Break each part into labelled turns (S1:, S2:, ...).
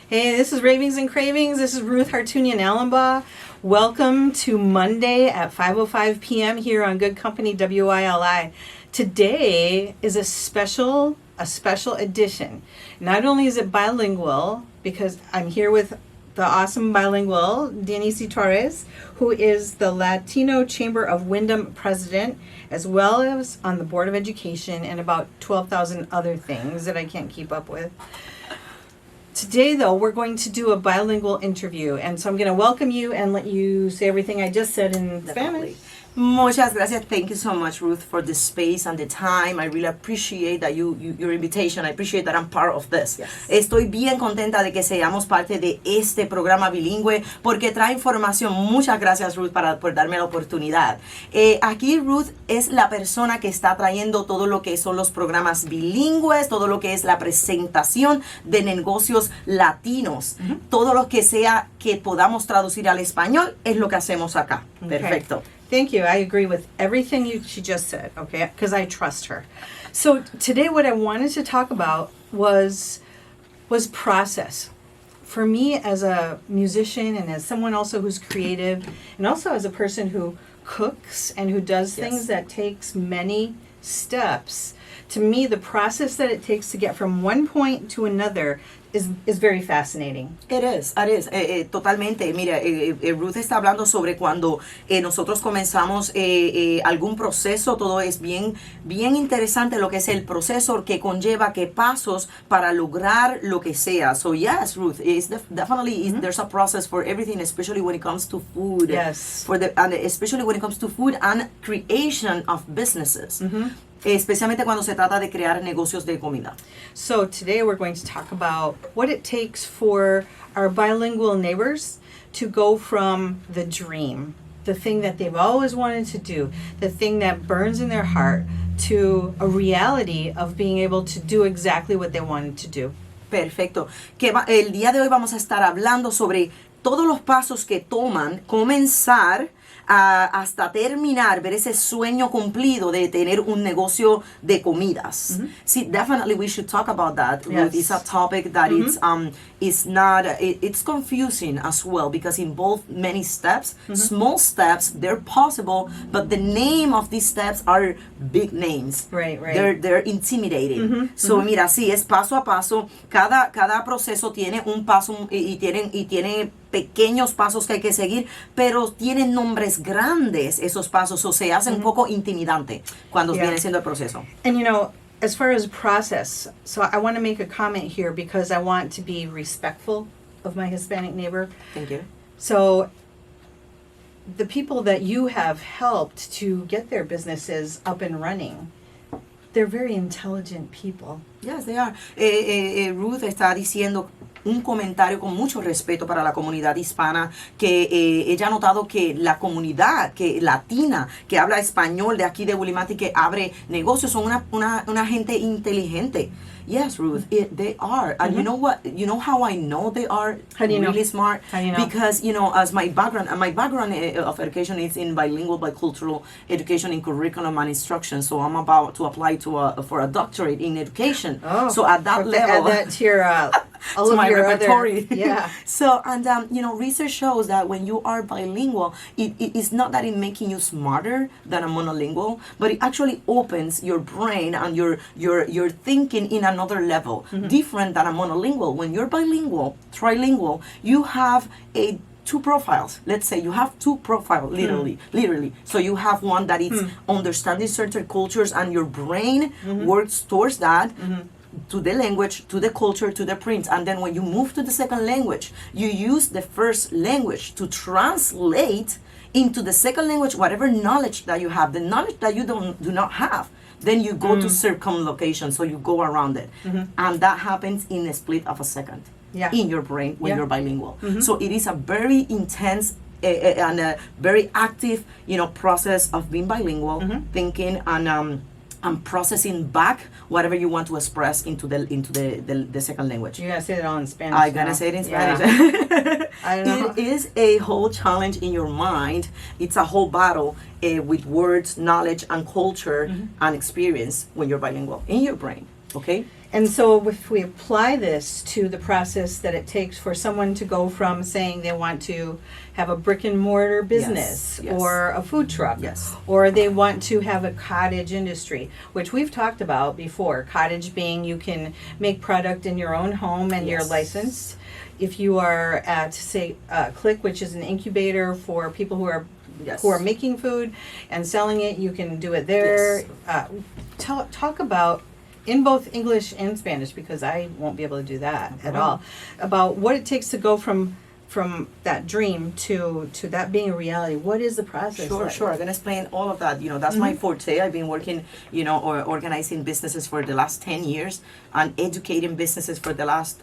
S1: Hey, this is Ravings and Cravings. This is Ruth Hartunian Allenbaugh. Welcome to Monday at 5:05 p.m. here on Good Company WILI. Today is a special edition. Not only is it bilingual, because I'm here with the awesome bilingual Dianisi Torres, who is the Latino Chamber of Wyndham president, as well as on the Board of Education and about 12,000 other things that I can't keep up with. Today, though, we're going to do a bilingual interview, and so I'm going to welcome you and let you say everything I just said in Spanish.
S2: Muchas gracias. Thank you so much, Ruth, for the space and the time. I really appreciate that your invitation. I appreciate that I'm part of this.
S1: Yes.
S2: Estoy bien contenta de que seamos parte de este programa bilingüe porque trae información. Muchas gracias, Ruth, por darme la oportunidad. Aquí Ruth es la persona que está trayendo todo lo que son los programas bilingües, todo lo que es la presentación de negocios latinos. Todo lo que sea que podamos traducir al español es lo que hacemos acá.
S1: Okay.
S2: Perfecto.
S1: Thank you. I agree with everything she just said, okay? Because I trust her. So today what I wanted to talk about was process. For me as a musician and as someone also who's creative and also as a person who cooks and who does things that takes many steps, to me the process that it takes to get from one point to another is very fascinating.
S2: It is. Totalmente. Mira, Ruth está hablando sobre cuando nosotros comenzamos algún proceso. Todo es bien interesante lo que es el proceso que conlleva qué pasos para lograr lo que sea. So yes, Ruth, definitely there's a process for everything, especially when it comes to food.
S1: Yes.
S2: And especially when it comes to food and creation of businesses. Especialmente cuando se trata de crear negocios de comida.
S1: So today we're going to talk about what it takes for our bilingual neighbors to go from the dream, the thing that they've always wanted to do, the thing that burns in their heart, to a reality of being able to do exactly what they wanted to do.
S2: Perfecto. El día de hoy vamos a estar hablando sobre todos los pasos que toman comenzar hasta terminar, ver ese sueño cumplido de tener un negocio de comidas. See, definitely we should talk about that.
S1: Yes.
S2: It's a topic that it's confusing as well because it involves many steps, small steps, they're possible, but the name of these steps are big names.
S1: Right.
S2: They're intimidating. So mira, sí, es paso a paso. Cada proceso tiene un paso y tiene pequeños pasos que hay que seguir, pero tienen nombres grandes esos pasos, o se hace un poco intimidante cuando viene siendo el proceso.
S1: And you know, as far as process, so I want to make a comment here because I want to be respectful of my Hispanic neighbor.
S2: Thank you.
S1: So the people that you have helped to get their businesses up and running, they're very intelligent people.
S2: Yes, they are. Ruth está diciendo un comentario con mucho respeto para la comunidad hispana, que ella ha notado que la comunidad latina que habla español de aquí de Willimantic, que abre negocios, son una gente inteligente. Yes, Ruth, they are. And you know what? You know how I know they are really smart?
S1: How do you know?
S2: Because, you know, as my background of education is in bicultural education in curriculum and instruction. So I'm about to apply for a doctorate in education.
S1: Oh,
S2: so at that level,
S1: add that to your all
S2: to
S1: of
S2: my
S1: your
S2: repertory.
S1: Other, yeah.
S2: So, and you know, research shows that when you are bilingual, it's not that it making you smarter than a monolingual, but it actually opens your brain and your thinking in another level, different than a monolingual. When you're bilingual, trilingual, you have two profiles. Let's say you have two profiles, literally. So you have one that is understanding certain cultures, and your brain works towards that. To the language, to the culture, to the print. And then when you move to the second language, you use the first language to translate into the second language whatever knowledge that you have, the knowledge that you do not have. Then you go to circumlocation, so you go around it. And that happens in a split of a second in your brain when you're bilingual. So it is a very intense and a very active, you know, process of being bilingual, thinking and processing back whatever you want to express into the second language.
S1: You're gonna say it all in Spanish.
S2: I'm gonna say it in Spanish.
S1: I don't know.
S2: It is a whole challenge in your mind. It's a whole battle with words, knowledge, and culture and experience when you're bilingual in your brain. Okay.
S1: And so if we apply this to the process that it takes for someone to go from saying they want to have a brick and mortar business
S2: yes.
S1: or a food truck,
S2: Yes.
S1: or they want to have a cottage industry, which we've talked about before. Cottage being you can make product in your own home and you're
S2: Yes.
S1: licensed. If you are at, say, Click, which is an incubator for people who are
S2: Yes.
S1: making food and selling it, you can do it there.
S2: Yes.
S1: Talk about, in both English and Spanish, because I won't be able to do that at all, about what it takes to go from that dream to that being a reality. What is the process
S2: Sure,
S1: like?
S2: sure. I'm gonna explain all of that. That's my forte. I've been working, or organizing businesses for the last 10 years and educating businesses for the last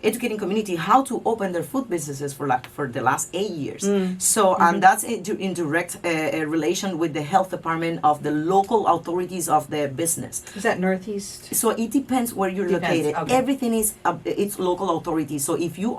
S2: educating community how to open their food businesses for the last 8 years. So, and that's in direct relation with the health department of the local authorities of the business.
S1: Is that Northeast?
S2: So it depends where you're
S1: Depends,
S2: located.
S1: okay.
S2: Everything is it's local authorities. So if you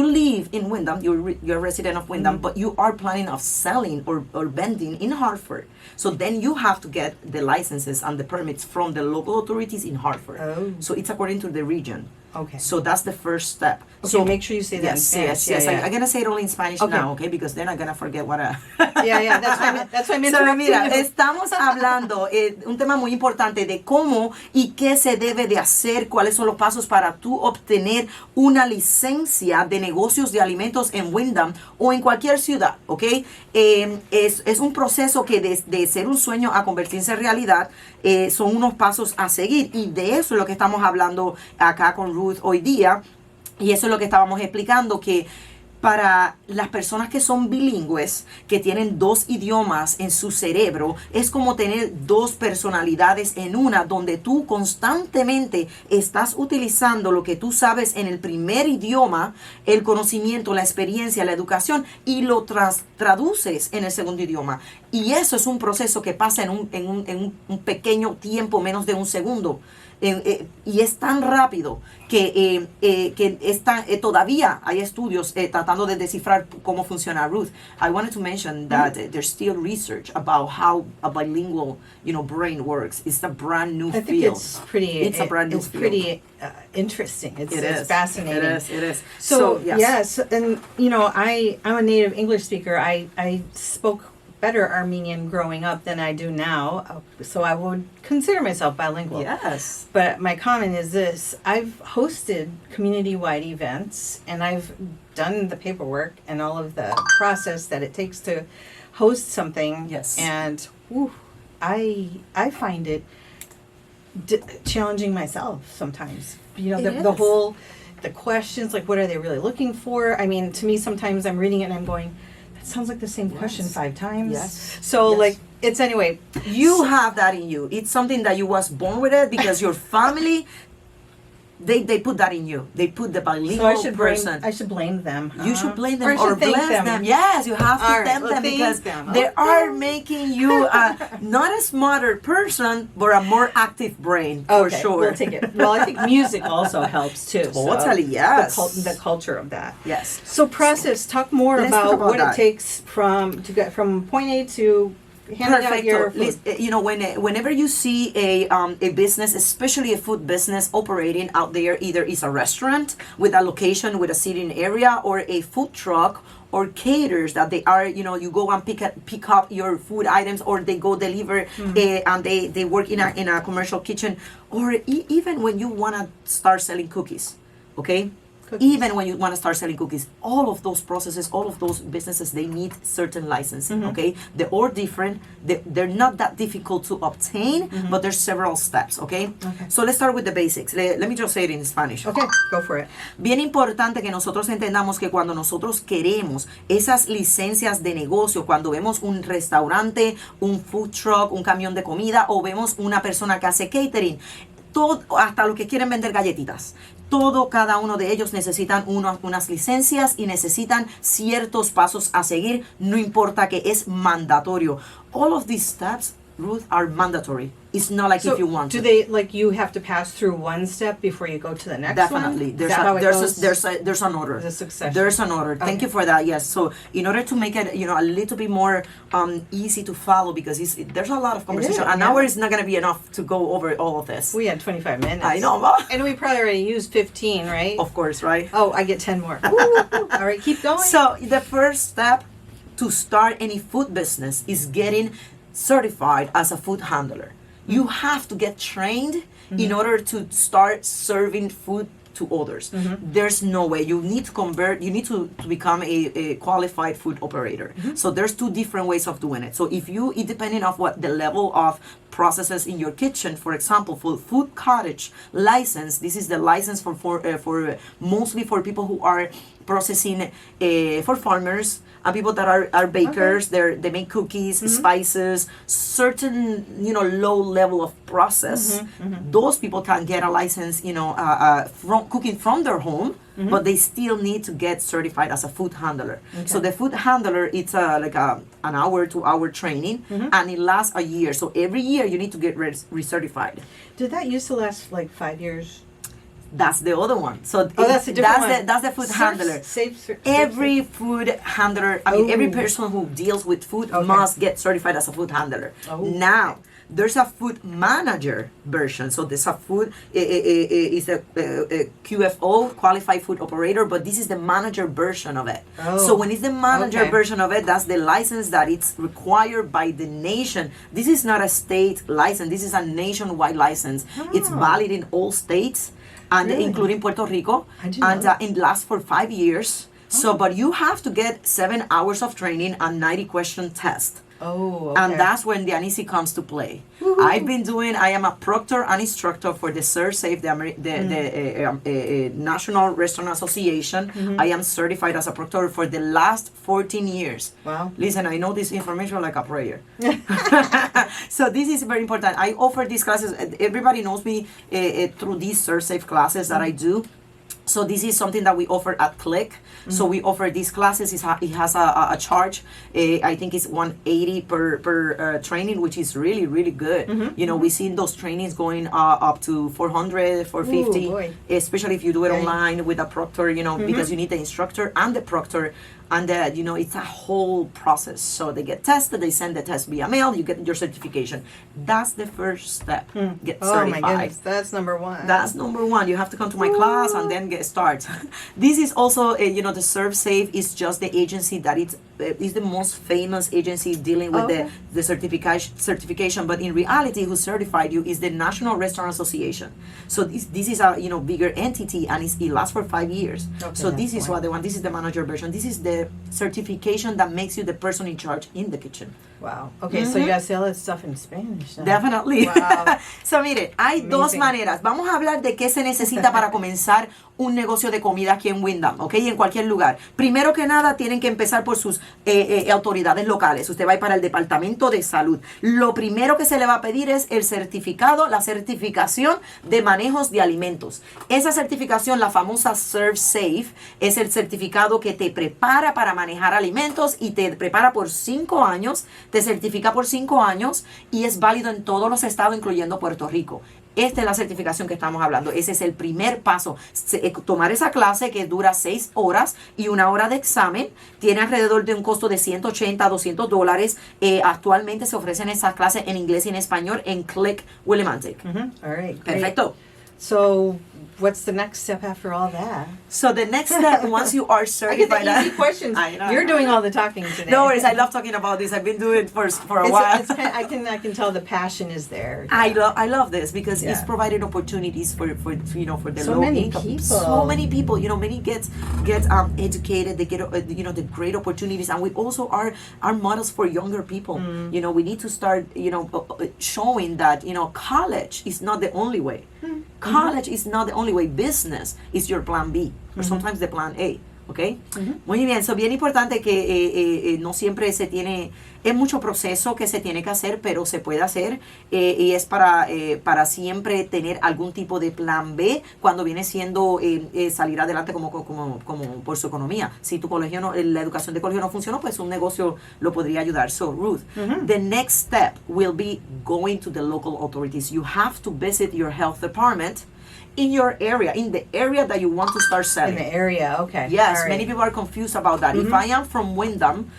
S2: live in Wyndham, you're a resident of Wyndham, but you are planning of selling or vending in Hartford. So then you have to get the licenses and the permits from the local authorities in Hartford.
S1: Oh.
S2: So it's according to the region.
S1: Okay.
S2: So that's the first step.
S1: Okay,
S2: So
S1: make sure you say that in
S2: yes,
S1: Spanish.
S2: yes.
S1: Yeah.
S2: I'm gonna say it all in Spanish
S1: Okay.
S2: now, okay? Because then I'm gonna forget what I.
S1: Yeah. That's why I'm
S2: So,
S1: interrupting
S2: mira,
S1: you.
S2: estamos hablando un tema muy importante de cómo y qué se debe de hacer, cuáles son los pasos para tú obtener una licencia de negocios de alimentos en Wyndham o en cualquier ciudad, ¿ok? Es un proceso que de ser un sueño a convertirse en realidad son unos pasos a seguir, y de eso es lo que estamos hablando acá con Ruth hoy día. Y eso es lo que estábamos explicando, que para las personas que son bilingües, que tienen dos idiomas en su cerebro, es como tener dos personalidades en una, donde tú constantemente estás utilizando lo que tú sabes en el primer idioma, el conocimiento, la experiencia, la educación, y lo traduces en el segundo idioma. Y eso es un proceso que pasa en un pequeño tiempo, menos de un segundo. Y es tan rápido que todavía hay estudios tratando de descifrar cómo funciona Ruth. I wanted to mention that there's still research about how a bilingual, brain works. It's a brand new
S1: I think
S2: field.
S1: it's pretty.
S2: It's a brand new
S1: It's
S2: field.
S1: pretty interesting. It's fascinating.
S2: It is.
S1: So
S2: yes.
S1: yes, and I'm a native English speaker. I spoke better Armenian growing up than I do now, so I would consider myself bilingual.
S2: Yes.
S1: But my comment is this: I've hosted community-wide events, and I've done the paperwork and all of the process that it takes to host something.
S2: Yes.
S1: And I find it challenging myself sometimes. The questions, like what are they really looking for? I mean, to me, sometimes I'm reading it and I'm going, that sounds like the same question 5 times.
S2: Yes.
S1: So
S2: Yes.
S1: it's anyway.
S2: You have that in you. It's something that you was born with it, because your family, they put that in you. They put the bilingual person.
S1: I should blame them.
S2: You should blame them
S1: Or I should
S2: or
S1: thank
S2: bless
S1: them.
S2: them. Yes, you have to
S1: All right,
S2: thank
S1: well,
S2: them,
S1: thank
S2: because
S1: them.
S2: they
S1: Okay.
S2: are making you not a smarter person, but a more active brain, for
S1: Okay,
S2: sure.
S1: we'll take it. Well, I think music also helps too. so
S2: Totally, yes.
S1: The culture of that.
S2: Yes.
S1: So process. Talk more
S2: Let's
S1: about
S2: talk about
S1: what
S2: that.
S1: it takes to get from point A to handing out your
S2: Perfecto.
S1: food.
S2: Whenever you see a business, especially a food business operating out there, either it's a restaurant with a location with a seating area, or a food truck, or caterers that they are, you go and pick up your food items, or they go deliver, and they work in a commercial kitchen, or even when you want to start selling cookies, okay? Even when you want to start selling cookies, all of those processes, all of those businesses, they need certain licensing, okay? They're all different. They're not that difficult to obtain, but there's several steps, okay? So let's start with the basics. Let me just say it in Spanish.
S1: Okay, go for it.
S2: Bien importante que nosotros entendamos que cuando nosotros queremos esas licencias de negocio, cuando vemos un restaurante, un food truck, un camión de comida, o vemos una persona que hace catering, todo, hasta los que quieren vender galletitas, cada uno de ellos necesitan unas licencias y necesitan ciertos pasos a seguir, no importa que es mandatorio. All of these steps Ruth, are mandatory. It's not like
S1: So
S2: if you want
S1: do
S2: to.
S1: they, like, you have to pass through one step before you go to the next
S2: Definitely.
S1: one? Is that how it goes?
S2: There's an order.
S1: There's a succession.
S2: There's an order. Thank you for that. Yes. So in order to make it, a little bit more easy to follow, because there's a lot of conversation. An hour is not going to be enough to go over all of this.
S1: We had 25 minutes.
S2: I know. But
S1: And we probably already used 15, right?
S2: of course, right?
S1: Oh, I get 10 more. Woo. All right, keep going.
S2: So the first step to start any food business is getting certified as a food handler. You have to get trained in order to start serving food to others. There's no way. You need to convert, you need to become a qualified food operator. So there's two different ways of doing it. So if you, it depending on what the level of processes in your kitchen, for example, for food cottage license, this is the license for mostly for people who are processing for farmers and people that are bakers. They make cookies, spices, certain low level of process. Those people can get a license, from cooking from their home, but they still need to get certified as a food handler. So the food handler, it's like an hour to hour training, and it lasts a year. So every year you need to get recertified.
S1: Did that used to last like 5 years?
S2: That's the other one. So
S1: that's a different one.
S2: That's the food handler. Every food handler, every person who deals with food must get certified as a food handler. Now, there's a food manager version. So there's a food, is a QFO, qualified food operator, but this is the manager version of it. So when it's the manager version of it, that's the license that it's required by the nation. This is not a state license. This is a nationwide license. It's valid in all states, and including Puerto Rico, and it lasts for 5 years. So, but you have to get 7 hours of training and 90 question test. And that's when Dianisi comes to play. I am a proctor and instructor for the ServSafe, the National Restaurant Association. I am certified as a proctor for the last 14 years.
S1: Wow.
S2: Listen, I know this information like a prayer. So this is very important. I offer these classes. Everybody knows me through these ServSafe classes that I do. So this is something that we offer at Click. So we offer these classes. It has a charge. I think it's $180 per training, which is really, really good. We've seen those trainings going up to $400, $450, especially if you do it online with a proctor, because you need the instructor and the proctor. And it's a whole process. So they get tested, they send the test via mail, you get your certification. That's the first step. Get certified.
S1: My goodness, that's number one.
S2: That's number one. You have to come to my class and then get started. This is also, the ServSafe is just the agency that is the most famous agency dealing with the certification. But in reality, who certified you is the National Restaurant Association. So this is a bigger entity, and it lasts for 5 years. So this is what they want. This is the manager version. This is the certification that makes you the person in charge in the kitchen.
S1: Wow. Okay, so you gotta say all that stuff in Spanish. Huh?
S2: Definitely.
S1: Wow.
S2: So mire, hay dos maneras. Vamos a hablar de qué se necesita para comenzar un negocio de comida aquí en Windham, ¿ok? Y en cualquier lugar. Primero que nada, tienen que empezar por sus autoridades locales. Usted va a ir para el Departamento de Salud. Lo primero que se le va a pedir es el certificado, la certificación de manejos de alimentos. Esa certificación, la famosa ServSafe, es el certificado que te prepara para manejar alimentos y te prepara por 5 años, te certifica por 5 años y es válido en todos los estados, incluyendo Puerto Rico. Esta es la certificación que estamos hablando. Ese es el primer paso. Tomar esa clase que dura 6 horas y 1 hora de examen. Tiene alrededor de un costo de $180 a $200. Actualmente se ofrecen esas clases en inglés y en español en Click Willimantic.
S1: All right. Great.
S2: Perfecto.
S1: So, what's the next step after all that?
S2: So the next step, once you are certified,
S1: I get the easy questions.
S2: I know.
S1: You're doing all the talking today.
S2: No worries. I love talking about this. I've been doing it for a while.
S1: I can tell the passion is there.
S2: I love this because it's provided opportunities for the
S1: so
S2: low
S1: many
S2: income.
S1: people.
S2: So many people. Many get educated. They get the great opportunities, and we also are models for younger people. We need to start showing that college is not the only way. College is not the only way. Business is your plan B, or sometimes the plan A. ¿ok? Muy bien, so bien importante que no siempre se tiene, es mucho proceso que se tiene que hacer, pero se puede hacer y es para siempre tener algún tipo de plan B cuando viene siendo salir adelante como por su economía. Si tu colegio no, la educación de colegio no funcionó, pues un negocio lo podría ayudar. So Ruth, the next step will be going to the local authorities. You have to visit your health department in your area, in the area that you want to start selling.
S1: In the area, okay.
S2: Yes,
S1: All right.
S2: many people are confused about that. If I am from Windham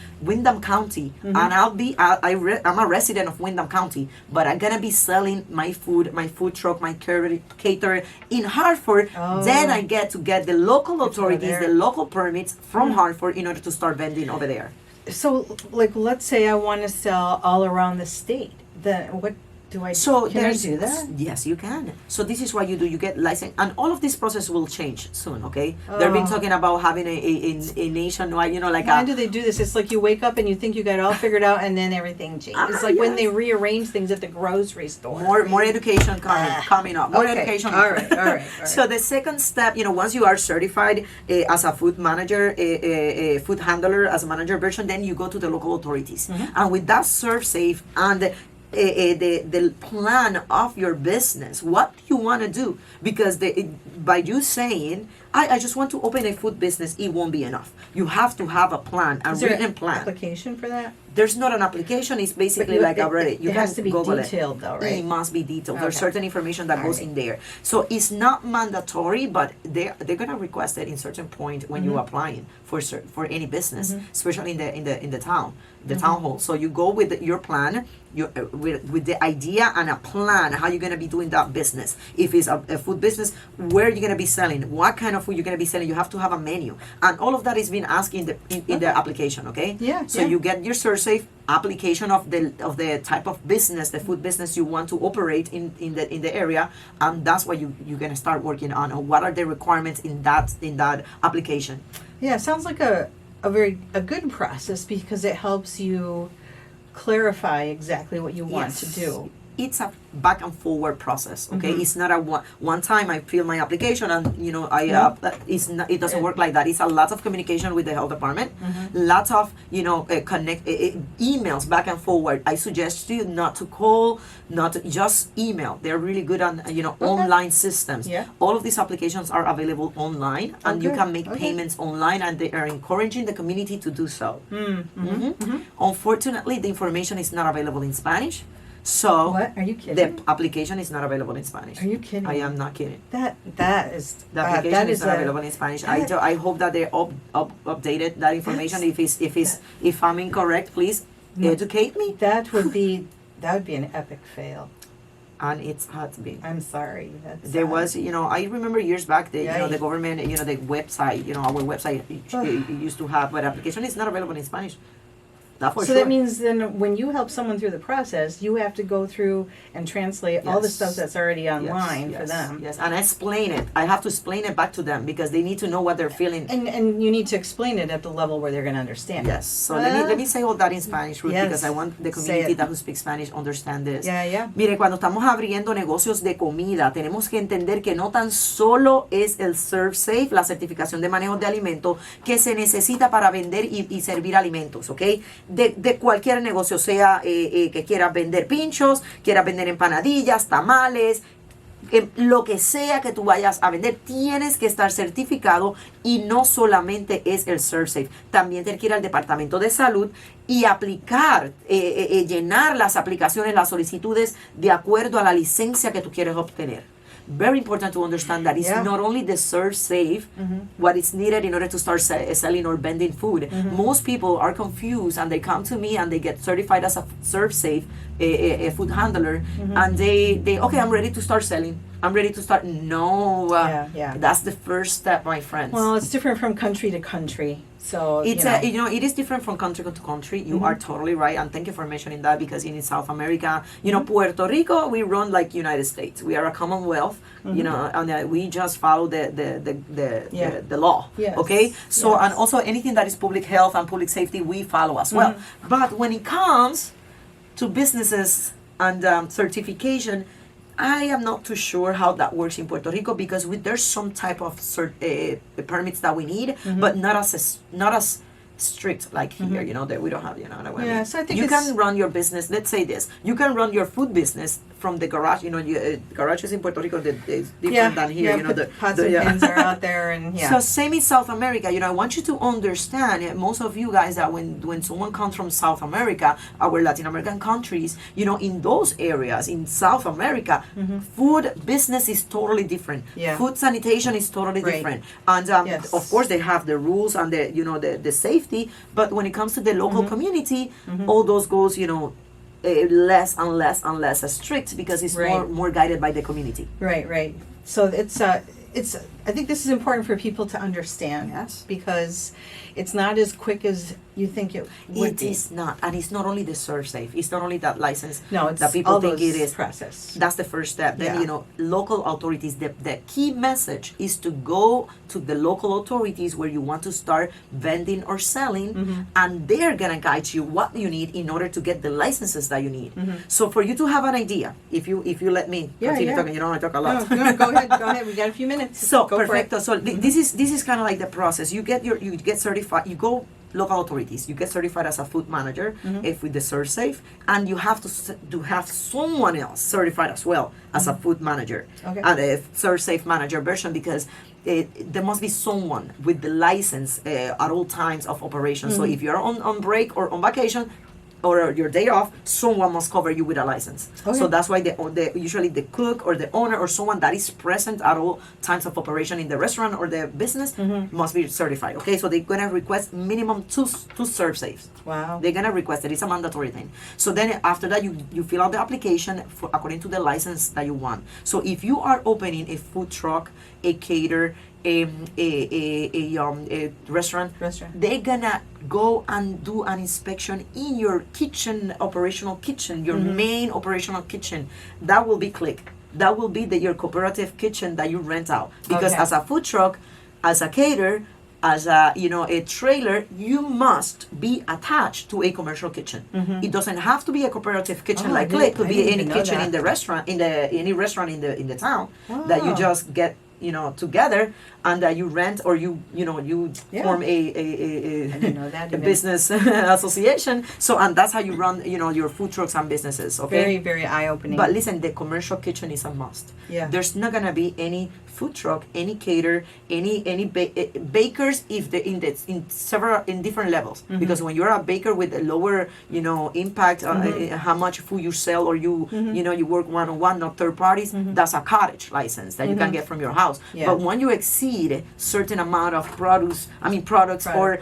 S2: County, and I'm a resident of Windham County, but I'm gonna be selling my food truck, my caterer in Hartford, then I get to get the local authorities, the local permits from Hartford in order to start vending over there.
S1: So, like, let's say I want to sell all around the state. Then what do I can I do that?
S2: Yes, you can. So this is what you do. You get license, and all of this process will change soon. Okay, they've been talking about having a nationwide. You know, like
S1: Why do they do this? It's like you wake up and you think you got it all figured out, and then everything changes. It's like when they rearrange things at the grocery store.
S2: More education coming up. More
S1: okay.
S2: education.
S1: All right.
S2: So the second step, once you are certified as a food manager, a food handler, as a manager version, then you go to the local authorities, and with that serve safe and the plan of your business, what do you want to do? Because by you saying I just want to open a food business, it won't be enough. You have to have a plan, a written plan.
S1: Application for that?
S2: There's not an application. It's basically like I read it. You
S1: it has to be
S2: Google
S1: detailed, though, right?
S2: It must be detailed. There's
S1: Okay.
S2: certain information that goes in there. So it's not mandatory, but they're gonna request it in certain point when you're applying for any business, especially in the town, the town hall. So you go with your plan, with the idea and a plan how you're gonna be doing that business. If it's a food business, where you're gonna be selling, what kind of food you're gonna be selling. You have to have a menu, and all of that is being asked in the application. Okay.
S1: Yeah.
S2: So you get your ServeSafe application of the type of business, the food business you want to operate in the area, and that's what you're gonna start working on. Or what are the requirements in that application?
S1: Yeah, it sounds like a good process because it helps you clarify exactly what you want to do.
S2: It's a back and forward process. Okay, it's not a one time I fill my application and it doesn't work like that. It's a lot of communication with the health department, lots of emails back and forward. I suggest you not to call, not to just email. They're really good on online systems.
S1: Yeah.
S2: All of these applications are available online, and you can make payments online, and they are encouraging the community to do so. Unfortunately, the information is not available in Spanish. So
S1: What? Are you kidding?
S2: the application is not available in Spanish.
S1: Are you kidding?
S2: I am not kidding.
S1: That is
S2: The application
S1: that
S2: is not available in Spanish. I hope that they updated that information. If I'm incorrect, please educate me.
S1: That would be an epic fail.
S2: And it's had to be.
S1: I'm sorry.
S2: There was, I remember years back, the government, the website, our website used to have, but application is not available in Spanish. That for
S1: So
S2: sure.
S1: that means then when you help someone through the process, you have to go through and translate all the stuff that's already online for them.
S2: Yes, and explain it. I have to explain it back to them because they need to know what they're feeling.
S1: And you need to explain it at the level where they're going to understand
S2: Yes. So let me say all that in Spanish, Ruth,
S1: Yes.
S2: because I want the
S1: Say
S2: community
S1: it.
S2: that who speaks Spanish understand this.
S1: Yeah.
S2: Mire, cuando estamos abriendo negocios de comida, tenemos que entender que no tan solo es el ServeSafe, la certificación de manejo de alimentos, que se necesita para vender y servir alimentos, ¿ok? De cualquier negocio, sea que quieras vender pinchos, quieras vender empanadillas, tamales, lo que sea que tú vayas a vender, tienes que estar certificado, y no solamente es el ServeSafe, también tienes que ir al departamento de salud y aplicar, llenar las aplicaciones, las solicitudes de acuerdo a la licencia que tú quieres obtener. Very important to understand that it's not only the ServeSafe, what is needed in order to start selling or vending food. Most people are confused, and they come to me and they get certified as a ServeSafe, a food handler, and they okay, I'm ready to start selling. I'm ready to start. No, that's the first step, my friends.
S1: Well, it's different from country to country. So
S2: It's it is different from country to country. You are totally right, and thank you for mentioning that, because in South America, Puerto Rico, we run like United States. We are a Commonwealth, and we just follow the law.
S1: Yes.
S2: Okay, so
S1: Yes.
S2: and also anything that is public health and public safety, we follow as well. But when it comes to businesses and certification, I am not too sure how that works in Puerto Rico because there's some type of permits that we need, but not as strict like here. You know that we don't have. You know what I mean?
S1: Yeah, so I think
S2: you
S1: it's-
S2: can run your business. Let's say this: you can run your food business from the garage. You know, garages in Puerto Rico is different than here. You know, the
S1: pots and pans are out there, and
S2: So same in South America. You know, I want you to understand, most of you guys, that when someone comes from South America, our Latin American countries, you know, in those areas in South America, food business is totally different.
S1: Yeah.
S2: Food sanitation is totally
S1: Right.
S2: different, and
S1: Yes.
S2: of course they have the rules and the safety. But when it comes to the local community, all those goes, you know, less and less and less strict because it's
S1: Right.
S2: more guided by the community.
S1: Right. So it's I think this is important for people to understand.
S2: Yes.
S1: Because it's not as quick as you think it would
S2: It
S1: be.
S2: is not, and it's not only the serve safe. It's not only that license.
S1: No, it's
S2: that people
S1: all
S2: think
S1: those
S2: it is.
S1: process.
S2: That's the first step. Then
S1: Yeah.
S2: you know, local authorities. The key message is to go to the local authorities where you want to start vending or selling, and they're gonna guide you what you need in order to get the licenses that you need. So for you to have an idea, if you let me continue talking, you know I talk a lot.
S1: No, go ahead. We got a few minutes.
S2: So
S1: Go for it.
S2: perfecto. So this is kind of like the process. You get certified. You go local authorities. You get certified as a food manager if with the serve safe, and you have to have someone else certified as well as a food manager
S1: Okay.
S2: and a serve safe manager version because. There must be someone with the license at all times of operation. So if you're on break or on vacation, or your day off, someone must cover you with a license.
S1: Okay.
S2: So that's why usually the cook or the owner or someone that is present at all times of operation in the restaurant or the business must be certified. Okay, so they're gonna request minimum two serve safes.
S1: Wow.
S2: They're gonna request it. It's a mandatory thing. So then after that, you fill out the application for according to the license that you want. So if you are opening a food truck, a cater, a restaurant, they're gonna go and do an inspection in your kitchen, operational kitchen, your main operational kitchen. That will be click. That will be your cooperative kitchen that you rent out. Because
S1: Okay.
S2: as a food truck, as a cater, as a trailer, you must be attached to a commercial kitchen. It doesn't have to be a cooperative kitchen like Click. It could be any kitchen in the restaurant, any restaurant in the town that you just get together and that you rent or you form a business association. So and that's how you run your food trucks and businesses. Okay.
S1: Very, very eye-opening.
S2: But listen, the commercial kitchen is a must.
S1: Yeah.
S2: There's not gonna be any food truck, any cater, any bakers if they in different levels. Because when you're a baker with a lower impact how much food you sell or you you work one-on-one, not third parties, that's a cottage license that you can get from your house.
S1: Yeah.
S2: But when you exceed certain amount of products or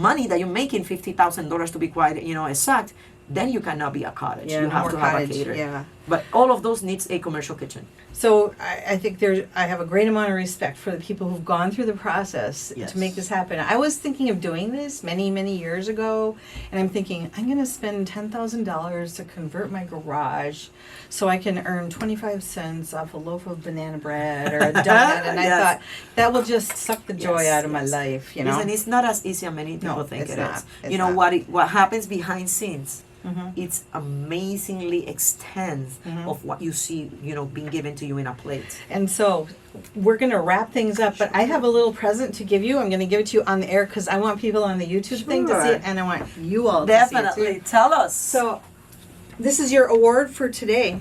S2: money that you're making $50,000 to be quite exact, then you cannot be a cottage.
S1: Yeah,
S2: you have
S1: more
S2: to have
S1: cottage,
S2: a cater.
S1: yeah.
S2: But all of those needs a commercial kitchen.
S1: So I think I have a great amount of respect for the people who've gone through the process
S2: Yes.
S1: to make this happen. I was thinking of doing this many, many years ago, and I'm thinking I'm going to spend $10,000 to convert my garage so I can earn 25 cents off a loaf of banana bread or a donut. And I
S2: Yes.
S1: thought that will just suck the joy
S2: Yes,
S1: out of my
S2: yes.
S1: life,
S2: Listen, it's not as easy as many people
S1: No,
S2: think
S1: it's
S2: it
S1: not.
S2: is.
S1: It's
S2: You know
S1: not.
S2: what happens behind scenes? It's amazingly extends of what you see, being given to you in a plate.
S1: And so we're going to wrap things up, but I have a little present to give you. I'm going to give it to you on the air because I want people on the YouTube thing to see
S2: Sure.
S1: it, and I want you all to
S2: Definitely.
S1: see it too.
S2: Tell us.
S1: So this is your award for today.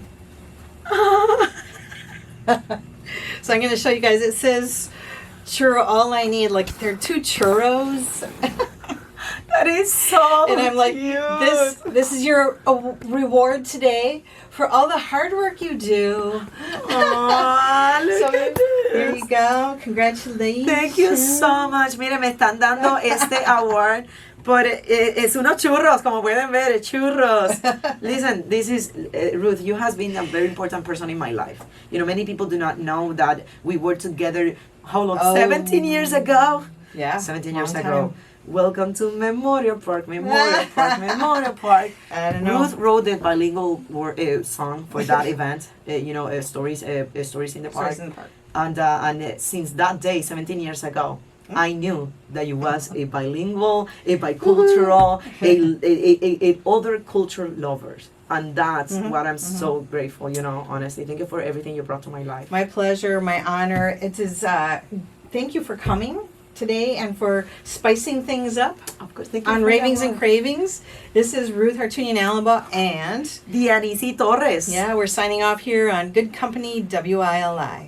S1: So I'm going to show you guys. It says churro all I need. Like they're two churros.
S2: that is so
S1: And I'm like,
S2: cute.
S1: this is your reward today for all the hard work you do.
S2: Aw, look
S1: So
S2: at this.
S1: here you go. Congratulations.
S2: Thank you so much. Mire, me están dando este award por es unos churros, como pueden ver, churros. Listen, this is Ruth. You has been a very important person in my life. Many people do not know that we were together. How long?
S1: Oh.
S2: 17 years ago.
S1: Yeah.
S2: 17
S1: long
S2: years
S1: time.
S2: ago. Welcome to Memorial Park, Memorial Park, Memorial Park.
S1: I don't know.
S2: Ruth wrote the bilingual song for that event. Stories in the park.
S1: Stories in the Park.
S2: And since that day, 17 years ago, I knew that you was a bilingual, a bicultural, a other culture lovers. And that's what I'm so grateful, honestly. Thank you for everything you brought to my life.
S1: My pleasure, my honor. It is, thank you for coming today and for spicing things up
S2: Of course, thank you
S1: on
S2: for
S1: Ravings
S2: that
S1: and
S2: one.
S1: Cravings. This is Ruth Hartunian Allenbaugh, and
S2: Dianisi Torres.
S1: yeah, we're signing off here on Good Company WILI.